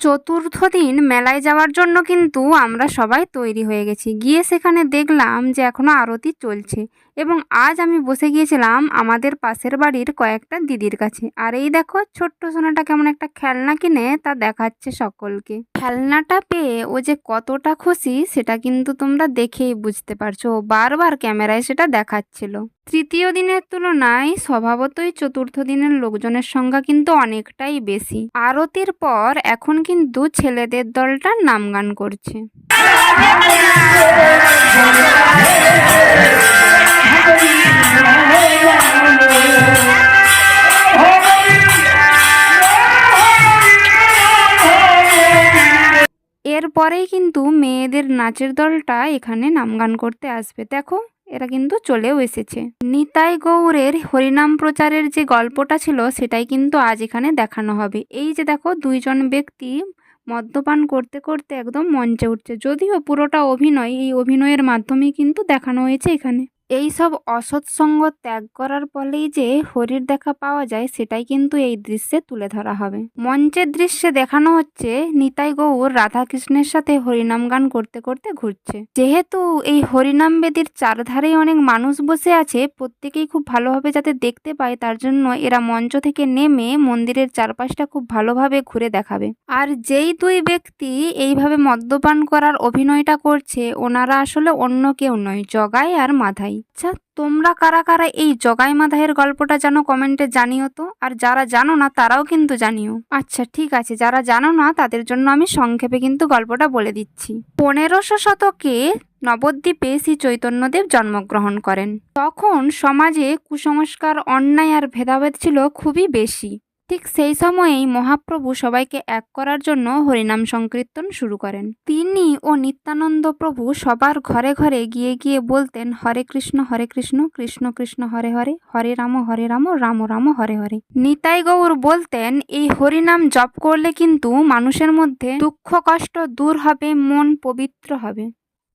চতুর্থ দিন মেলায় যাওয়ার জন্য কিন্তু আমরা সবাই তৈরি হয়ে গেছি। গিয়ে সেখানে দেখলাম যে এখনও আরতি চলছে এবং আজ আমি বসে গিয়েছিলাম আমাদের পাশের বাড়ির কয়েকটা দিদির কাছে। আর এই দেখো ছোট্ট সোনাটা কেমন একটা খেলনা কিনে তা দেখাচ্ছে সকলকে। খেলনাটা পেয়ে ও যে কতটা খুশি সেটা কিন্তু তোমরা দেখেই বুঝতে পারছো। ও বারবার ক্যামেরায় সেটা দেখাচ্ছিল। তৃতীয় দিনের তুলনায় স্বভাবতই চতুর্থ দিনের লোকজনের সংখ্যা কিন্তু অনেকটাই বেশি। আরতির পর এখন কিন্তু ছেলেদের দলটা নাম গান করছে। এরপরেই কিন্তু মেয়েদের নাচের দলটা এখানে নাম গান করতে আসবে। দেখো এরা কিন্তু চলেও এসেছে। নিতাই গৌরের হরিনাম প্রচারের যে গল্পটা ছিল সেটাই কিন্তু আজ এখানে দেখানো হবে। এই যে দেখো দুইজন ব্যক্তি মদ্যপান করতে করতে একদম মঞ্চে উঠছে, যদিও পুরোটা অভিনয়, এই অভিনয়ের মাধ্যমেই কিন্তু দেখানো হয়েছে এখানে। এই সব অসৎসঙ্গ ত্যাগ করার ফলেই যে হরির দেখা পাওয়া যায় সেটাই কিন্তু এই দৃশ্যে তুলে ধরা হবে। মঞ্চের দৃশ্যে দেখানো হচ্ছে নিতাই গৌর রাধাকৃষ্ণের সাথে হরিনাম গান করতে করতে ঘুরছে। যেহেতু এই হরিনাম বেদির চারধারেই অনেক মানুষ বসে আছে, প্রত্যেকেই খুব ভালোভাবে যাতে দেখতে পায় তার জন্য এরা মঞ্চ থেকে নেমে মন্দিরের চারপাশটা খুব ভালোভাবে ঘুরে দেখাবে। আর যেই দুই ব্যক্তি এইভাবে মদ্যপান করার অভিনয়টা করছে ওনারা আসলে অন্য কেউ নয়, জগাই আর মাধাই। আচ্ছা, তোমরা কারা কারা এই জগাই মাধাইয়ের গল্পটা জানো কমেন্টে জানিও তো। আর যারা জানো না তারাও কিন্তু জানিও। আচ্ছা ঠিক আছে, যারা জানো না তাদের জন্য আমি সংক্ষেপে কিন্তু গল্পটা বলে দিচ্ছি। 1500 শতকে নবদ্বীপে শ্রী চৈতন্যদেব জন্মগ্রহণ করেন। তখন সমাজে কুসংস্কার, অন্যায় আর ভেদাভেদ ছিল খুবই বেশি। ঠিক সেই সময়েই মহাপ্রভু সবাইকে এক করার জন্য হরিনাম সংকীর্তন শুরু করেন। তিনি ও নিত্যানন্দ প্রভু সবার ঘরে ঘরে গিয়ে গিয়ে বলতেন, হরে কৃষ্ণ কৃষ্ণ কৃষ্ণ হরে হরে, হরে রাম রাম রাম হরে হরে। নিতাই গৌর বলতেন এই হরিনাম জপ করলে কিন্তু মানুষের মধ্যে দুঃখ কষ্ট দূর হবে, মন পবিত্র হবে,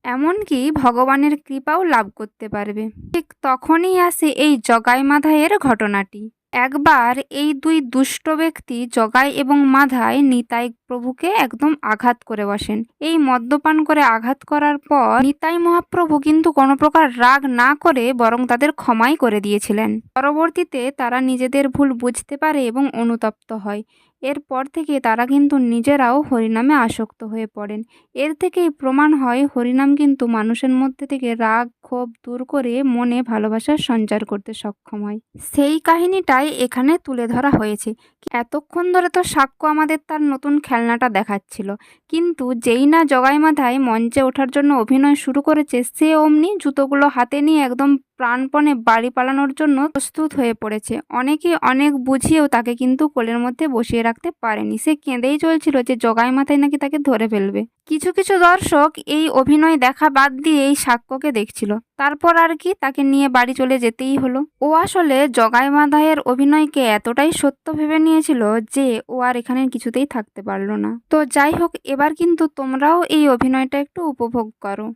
এমনকি ভগবানের কৃপাও লাভ করতে পারবে। ঠিক তখনই আসে এই জগাই মাধাইয়ের ঘটনাটি। একবার এই দুই দুষ্ট ব্যক্তি জগাই এবং মাধাই নিতাই প্রভুকে একদম আঘাত করে বসেন। এই মদ্যপান করে আঘাত করার পর নিতাই মহাপ্রভু কিন্তু কোনো প্রকার রাগ না করে বরং তাদের ক্ষমাই করে দিয়েছিলেন। পরবর্তীতে তারা নিজেদের ভুল বুঝতে পারে এবং অনুতপ্ত হয়। এরপর থেকে তারা কিন্তু নিজেরাও হরিনামে আসক্ত হয়ে পড়েন। এর থেকেই প্রমাণ হয় হরিনাম কিন্তু মানুষের মধ্যে থেকে রাগ ক্ষোভ দূর করে মনে ভালোবাসার সঞ্চার করতে সক্ষম হয়। সেই কাহিনীটাই এখানে তুলে ধরা হয়েছে। এতক্ষণ ধরে তো সাক্ষ্য আমাদের তার নতুন খেলনাটা দেখাচ্ছিল, কিন্তু যেই না জগাই মাধাই মঞ্চে ওঠার জন্য অভিনয় শুরু করেছে সে অমনি জুতোগুলো হাতে নিয়ে একদম প্রাণপণে বাড়ি পালানোর জন্য প্রস্তুত হয়ে পড়েছে। অনেকেই অনেক বুঝিয়েও তাকে কিন্তু কোলের মধ্যে বসিয়ে রাখতে পারেনি। সে কেঁদেই চলছিল যে জগাই মাথায় নাকি তাকে ধরে ফেলবে। কিছু কিছু দর্শক এই অভিনয় দেখা বাদ দিয়ে এই সাক্ষ্যকে দেখছিল। তারপর আর কি, তাকে নিয়ে বাড়ি চলে যেতেই হলো। ও আসলে জগাই মাধাইয়ের অভিনয়কে এতটাই সত্য ভেবে নিয়েছিল যে ও আর এখানে কিছুতেই থাকতে পারলো না। তো যাই হোক, এবার কিন্তু তোমরাও এই অভিনয়টা একটু উপভোগ করো।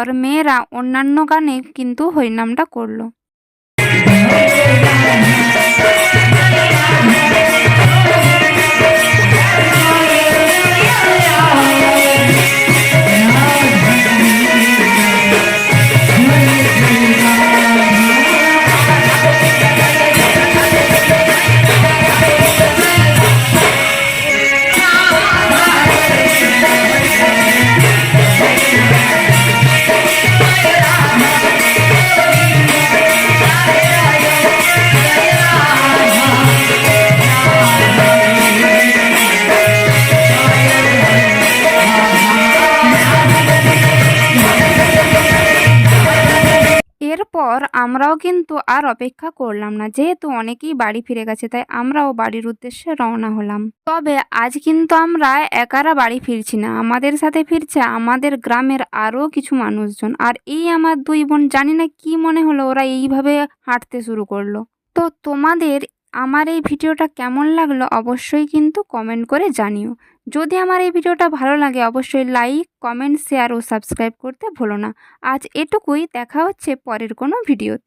এরপর মেয়েরা অন্যান্য গানে কিন্তু হরিনামটা করলো। এরপর আমরাও কিন্তু আর অপেক্ষা করলাম না, যেহেতু অনেকেই বাড়ি ফিরে গেছে তাই আমরাও বাড়ির উদ্দেশ্যে রওনা হলাম। তবে আজ কিন্তু আমরা একারা বাড়ি ফিরছি না, আমাদের সাথে ফিরছে আমাদের গ্রামের আরও কিছু মানুষজন। আর এই আমার 2 বোন, জানি না কি মনে হলো ওরা এইভাবে হাঁটতে শুরু করলো। তো তোমাদের আমার এই ভিডিওটা কেমন লাগলো অবশ্যই কিন্তু কমেন্ট করে জানিও। যদি আমার এই ভিডিওটা ভালো লাগে অবশ্যই লাইক, কমেন্ট, শেয়ার ও সাবস্ক্রাইব করতে ভুলো না। আজ এটুকুই, দেখা হচ্ছে পরের কোনো ভিডিওতে।